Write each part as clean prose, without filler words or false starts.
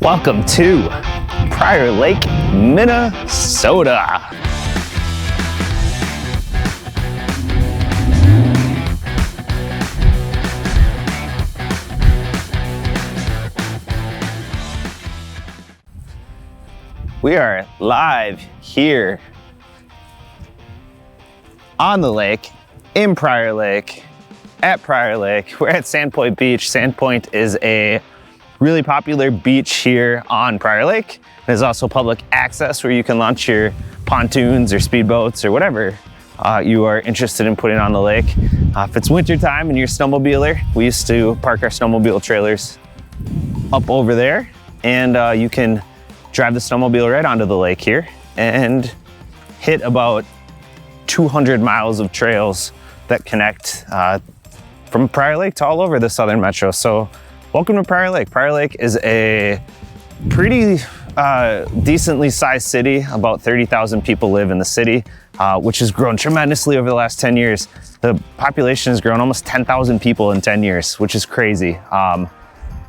Welcome to Prior Lake, Minnesota. We are live here on the lake, in Prior Lake, at Prior Lake. We're at Sandpoint Beach. Sandpoint is a really popular beach here on Prior Lake. There's also public access where you can launch your pontoons or speedboats or whatever you are interested in putting on the lake. If it's winter time and you're a snowmobiler, we used to park our snowmobile trailers up over there, and you can drive the snowmobile right onto the lake here and hit about 200 miles of trails that connect from Prior Lake to all over the southern metro. So welcome to Prior Lake. Prior Lake is a pretty decently sized city. About 30,000 people live in the city, which has grown tremendously over the last 10 years. The population has grown almost 10,000 people in 10 years, which is crazy.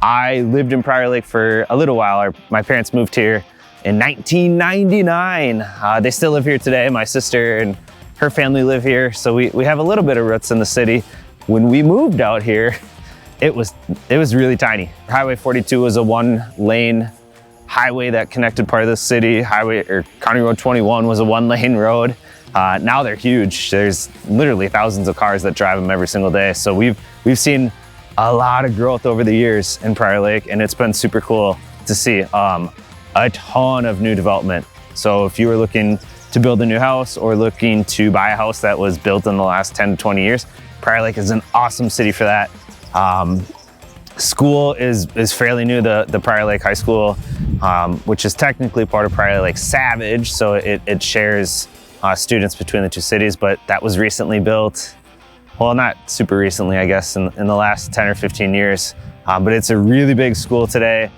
I lived in Prior Lake for a little while. My parents moved here in 1999. They still live here today. My sister and her family live here, so we have a little bit of roots in the city. When we moved out here, it was really tiny. Highway 42 was a one-lane highway that connected part of the city. County Road 21 was a one-lane road. Now they're huge. There's literally thousands of cars that drive them every single day. So we've seen a lot of growth over the years in Prior Lake, and it's been super cool to see a ton of new development. So if you were looking to build a new house or looking to buy a house that was built in the last 10 to 20 years, Prior Lake is an awesome city for that. School is fairly new. The Prior Lake High School, which is technically part of Prior Lake Savage, so it shares students between the two cities, but that was recently built. Well, not super recently, I guess, in the last 10 or 15 years, but it's a really big school today.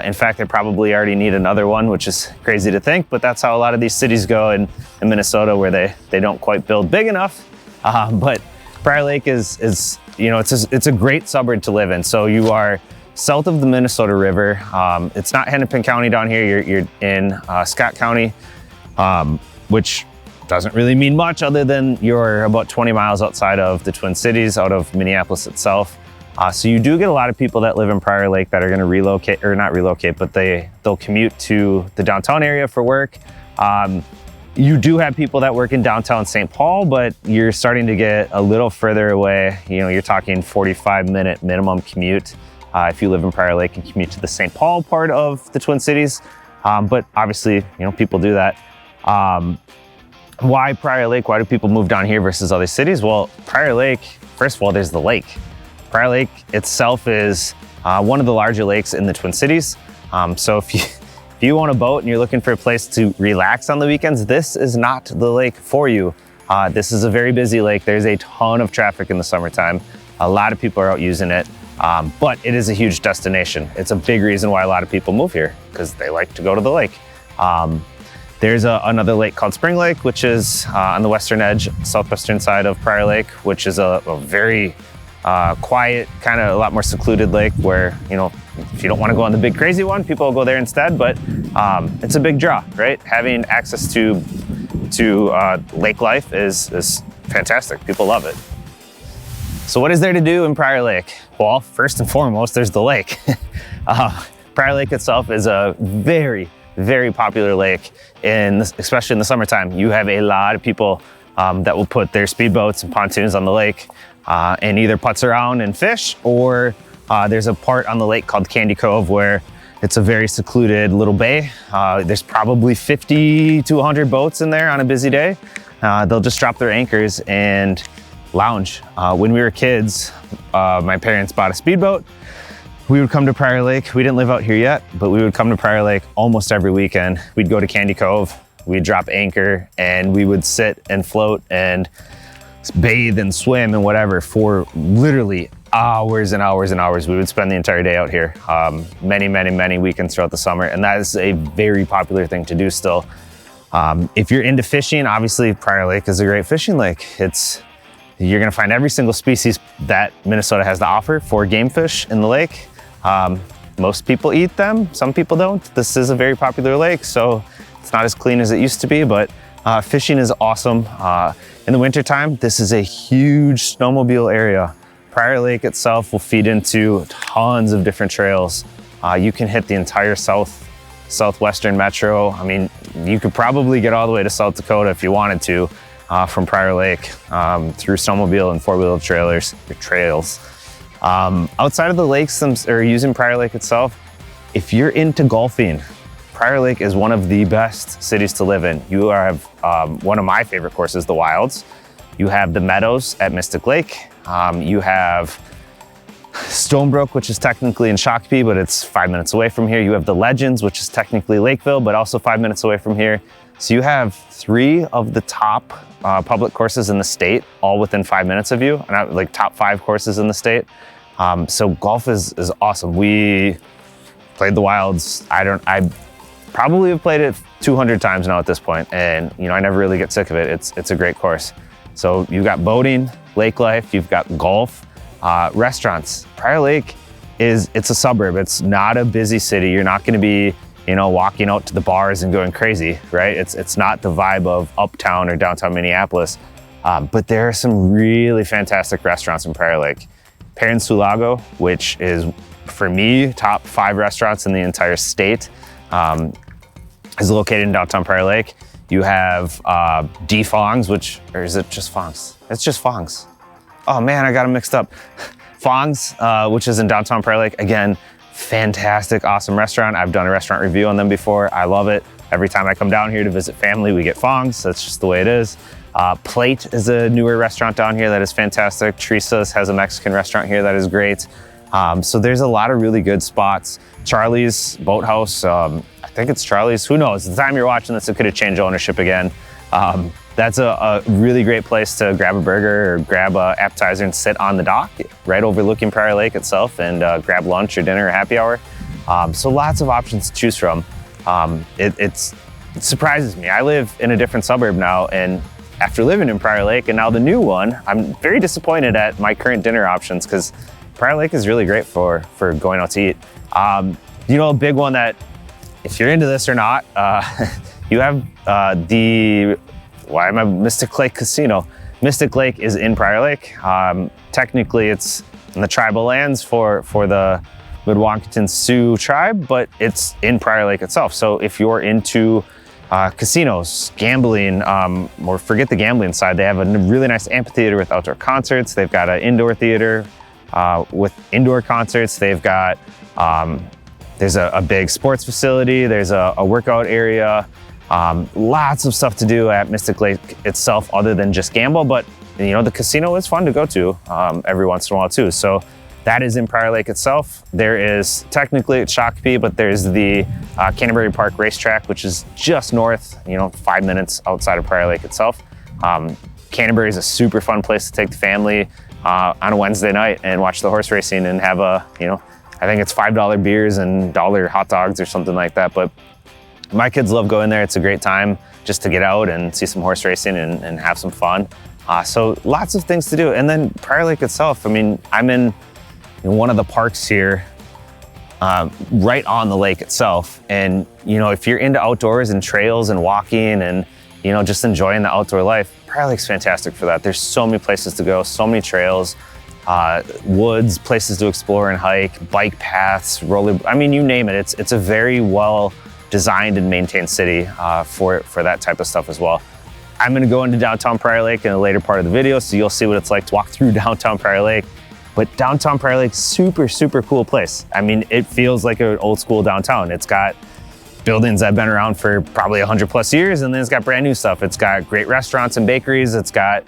In fact, they probably already need another one, which is crazy to think, but that's how a lot of these cities go in Minnesota, where they don't quite build big enough. But Prior Lake is it's a great suburb to live in. So you are south of the Minnesota River. It's not Hennepin County down here. You're in Scott County, which doesn't really mean much other than you're about 20 miles outside of the Twin Cities, out of Minneapolis itself. So you do get a lot of people that live in Prior Lake that are going to relocate, or not relocate, but they'll commute to the downtown area for work. You do have people that work in downtown St. Paul, but you're starting to get a little further away. You're talking 45-minute minimum commute if you live in Prior Lake and commute to the St. Paul part of the Twin Cities. But obviously, people do that. Why Prior Lake? Why do people move down here versus other cities? Well, Prior Lake, first of all, there's the lake. Prior Lake itself is one of the larger lakes in the Twin Cities. So if you own a boat and you're looking for a place to relax on the weekends, this is not the lake for you. This is a very busy lake. There's a ton of traffic in the summertime. A lot of people are out using it, but it is a huge destination. It's a big reason why a lot of people move here, because they like to go to the lake. There's another lake called Spring Lake, which is on the western edge, southwestern side of Prior Lake, which is a very quiet, kind of a lot more secluded lake where, if you don't want to go on the big crazy one, people will go there instead, but it's a big draw, right? Having access to lake life is fantastic. People love it. So what is there to do in Prior Lake? Well, first and foremost, there's the lake. Prior Lake itself is a very, very popular lake, especially in the summertime. You have a lot of people that will put their speedboats and pontoons on the lake and either putz around and fish, or there's a part on the lake called Candy Cove where it's a very secluded little bay. There's probably 50 to 100 boats in there on a busy day. They'll just drop their anchors and lounge. When we were kids, my parents bought a speedboat. We would come to Prior Lake. We didn't live out here yet, but we would come to Prior Lake almost every weekend. We'd go to Candy Cove, we'd drop anchor, and we would sit and float and bathe and swim and whatever for literally hours and hours and hours. We would spend the entire day out here, many weekends throughout the summer, and that is a very popular thing to do still. If you're into fishing, obviously Prior Lake is a great fishing lake. You're gonna find every single species that Minnesota has to offer for game fish in the lake. most people eat them. Some people don't. This is a very popular lake, so it's not as clean as it used to be, but fishing is awesome. In the wintertime, this is a huge snowmobile area. Prior Lake itself will feed into tons of different trails. You can hit the entire southwestern metro. I mean, you could probably get all the way to South Dakota if you wanted to from Prior Lake through snowmobile and four-wheel trails. Outside of the lakes or using Prior Lake itself, if you're into golfing, Prior Lake is one of the best cities to live in. You have one of my favorite courses, the Wilds. You have the Meadows at Mystic Lake. You have Stonebrook, which is technically in Shakopee, but it's 5 minutes away from here. You have the Legends, which is technically Lakeville, but also 5 minutes away from here. So you have 3 of the top public courses in the state, all within 5 minutes of you, and like top 5 courses in the state. So golf is awesome. We played the Wilds. I probably have played it 200 times now at this point, and I never really get sick of it. It's a great course. So you've got boating, lake life, you've got golf, restaurants. Prior Lake it's a suburb. It's not a busy city. You're not going to be walking out to the bars and going crazy, right? It's not the vibe of uptown or downtown Minneapolis, but there are some really fantastic restaurants in Prior Lake. Perrin Sulago, which is, for me, top 5 restaurants in the entire state, is located in downtown Prior Lake. You have D Fong's, or is it just Fong's? It's just Fong's. Oh man, I got them mixed up. Fong's, which is in downtown Prior Lake. Again, fantastic, awesome restaurant. I've done a restaurant review on them before. I love it. Every time I come down here to visit family, we get Fong's. That's just the way it is. Plate is a newer restaurant down here that is fantastic. Teresa's has a Mexican restaurant here that is great. So there's a lot of really good spots. Charlie's Boathouse, I think it's Charlie's, who knows? The time you're watching this, it could have changed ownership again. That's a really great place to grab a burger or grab an appetizer and sit on the dock right overlooking Prior Lake itself and grab lunch or dinner or happy hour. So lots of options to choose from. It surprises me. I live in a different suburb now, and after living in Prior Lake and now the new one, I'm very disappointed at my current dinner options because Prior Lake is really great for going out to eat. A big one that, if you're into this or not, you have Mystic Lake Casino. Mystic Lake is in Prior Lake. Technically, it's in the tribal lands for the Mdewakanton Sioux tribe, but it's in Prior Lake itself. So if you're into casinos, gambling, or forget the gambling side, they have a really nice amphitheater with outdoor concerts. They've got an indoor theater with indoor concerts. They've got, there's a big sports facility. There's a workout area. Lots of stuff to do at Mystic Lake itself other than just gamble, but the casino is fun to go to every once in a while too. So that is in Prior Lake itself. There is technically it's Shakopee, but there's the Canterbury Park racetrack, which is just north, 5 minutes outside of Prior Lake itself. Canterbury is a super fun place to take the family on a Wednesday night and watch the horse racing and have I think it's $5 beers and $1 hot dogs or something like that. But my kids love going there. It's a great time just to get out and see some horse racing and have some fun. So lots of things to do. And then Prior Lake itself, I'm in one of the parks here right on the lake itself. And, if you're into outdoors and trails and walking and, just enjoying the outdoor life, Prior Lake's fantastic for that. There's so many places to go, so many trails, woods, places to explore and hike, bike paths, you name it. It's a very well designed and maintained city for that type of stuff as well. I'm gonna go into downtown Prior Lake in a later part of the video, so you'll see what it's like to walk through downtown Prior Lake. But downtown Prior Lake, super, super cool place. It feels like an old school downtown. It's got buildings that have been around for probably 100+ years, and then it's got brand new stuff. It's got great restaurants and bakeries. It's got,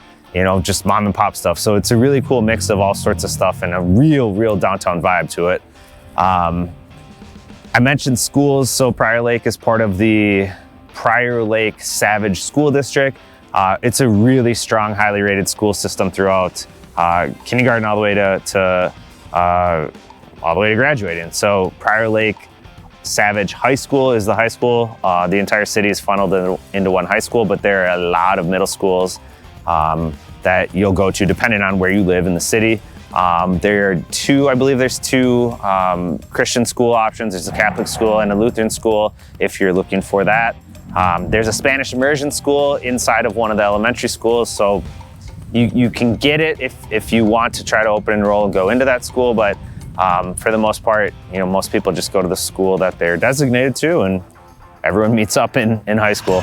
just mom and pop stuff. So it's a really cool mix of all sorts of stuff and a real downtown vibe to it. I mentioned schools. So Prior Lake is part of the Prior Lake Savage School District. It's a really strong, highly rated school system throughout kindergarten all the way to graduating. So Prior Lake Savage High School is the high school. The entire city is funneled into one high school, but there are a lot of middle schools that you'll go to depending on where you live in the city. There are two, I believe there's two Christian school options. There's a Catholic school and a Lutheran school if you're looking for that. There's a Spanish immersion school inside of one of the elementary schools, so you can get it if you want to try to open enroll and go into that school, but for the most part, most people just go to the school that they're designated to, and everyone meets up in high school.